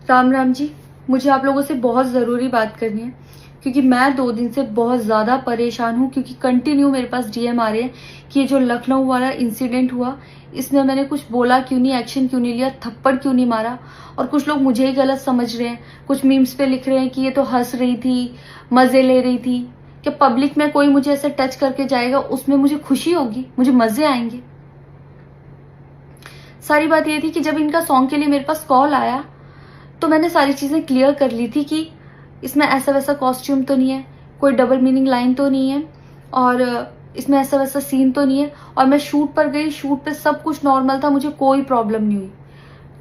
राम राम जी। मुझे आप लोगों से बहुत ज़रूरी बात करनी है क्योंकि मैं 2 दिन से बहुत ज़्यादा परेशान हूँ क्योंकि कंटिन्यू मेरे पास डीएम आ रहे हैं कि ये जो लखनऊ वाला इंसिडेंट हुआ, इसमें मैंने कुछ बोला क्यों नहीं, एक्शन क्यों नहीं लिया, थप्पड़ क्यों नहीं मारा। और कुछ लोग मुझे ही गलत समझ रहे हैं, कुछ मीम्स पे लिख रहे हैं कि ये तो हंस रही थी, मज़े ले रही थी। कि पब्लिक में कोई मुझे ऐसे टच करके जाएगा उसमें मुझे खुशी होगी, मुझे मज़े आएंगे। सारी बात ये थी कि जब इनका सॉन्ग के लिए मेरे पास कॉल आया तो मैंने सारी चीज़ें क्लियर कर ली थी कि इसमें ऐसा वैसा कॉस्ट्यूम तो नहीं है, कोई डबल मीनिंग लाइन तो नहीं है और इसमें ऐसा वैसा सीन तो नहीं है। और मैं शूट पर गई, शूट पे सब कुछ नॉर्मल था, मुझे कोई प्रॉब्लम नहीं हुई।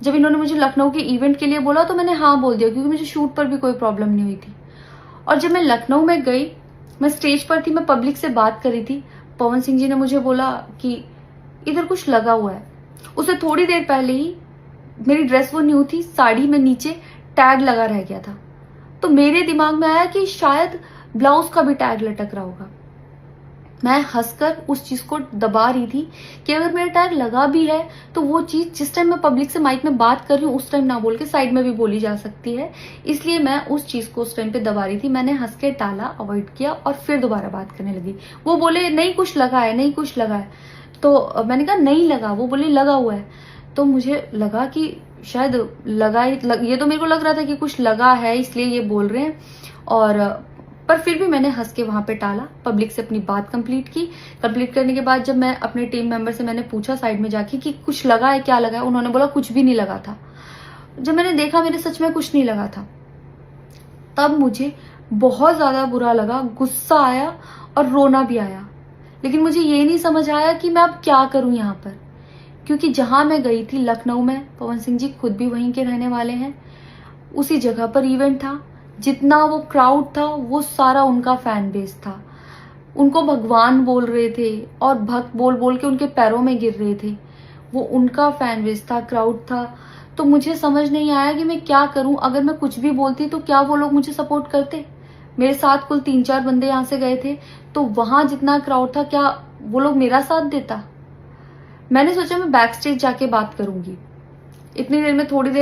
जब इन्होंने मुझे लखनऊ के इवेंट के लिए बोला तो मैंने हाँ बोल दिया क्योंकि मुझे शूट पर भी कोई प्रॉब्लम नहीं हुई थी। और जब मैं लखनऊ में गई, मैं स्टेज पर थी, मैं पब्लिक से बात कर रही थी। पवन सिंह जी ने मुझे बोला कि इधर कुछ लगा हुआ है। उससे थोड़ी देर पहले ही मेरी ड्रेस वो न्यू थी, साड़ी में नीचे टैग लगा रह गया था। तो मेरे दिमाग में आया कि शायद ब्लाउज का भी टैग लटक रहा होगा। मैं हंसकर उस चीज को दबा रही थी कि अगर मेरा टैग लगा भी है तो वो चीज जिस टाइम मैं पब्लिक से माइक में बात कर रही हूँ उस टाइम ना बोल के साइड में भी बोली जा सकती है, इसलिए मैं उस चीज को उस टाइम पे दबा रही थी। मैंने हंस के टाला, अवॉइड किया और फिर दोबारा बात करने लगी। वो बोले नहीं कुछ लगा है, नहीं कुछ लगा है। तो मैंने कहा नहीं लगा, वो बोले लगा हुआ है। तो मुझे लगा कि शायद ये तो मेरे को लग रहा था कि कुछ लगा है इसलिए ये बोल रहे हैं। और पर फिर भी मैंने हंस के वहां पे टाला, पब्लिक से अपनी बात कंप्लीट की। कंप्लीट करने के बाद जब मैं अपने टीम मेंबर से मैंने पूछा साइड में जाके कि कुछ लगा है, क्या लगा है, उन्होंने बोला कुछ भी नहीं लगा था। जब मैंने देखा मेरे सच में कुछ नहीं लगा था, तब मुझे बहुत ज्यादा बुरा लगा, गुस्सा आया और रोना भी आया। लेकिन मुझे ये नहीं समझ आया कि मैं अब क्या करूं यहाँ पर, क्योंकि जहां मैं गई थी लखनऊ में, पवन सिंह जी खुद भी वहीं के रहने वाले हैं, उसी जगह पर इवेंट था। जितना वो क्राउड था वो सारा उनका फैन बेस था। उनको भगवान बोल रहे थे और भक्त बोल बोल के उनके पैरों में गिर रहे थे। वो उनका फैन बेस था, क्राउड था। तो मुझे समझ नहीं आया कि मैं क्या करूं। अगर मैं कुछ भी बोलती तो क्या वो लोग मुझे सपोर्ट करते। मेरे साथ कुल 3-4 बंदे यहाँ से गए थे, तो वहां जितना क्राउड था क्या वो लोग मेरा साथ देता। मैंने सोचा मैं बैक स्टेज जाके बात करूंगी। इतनी देर में थोड़ी देर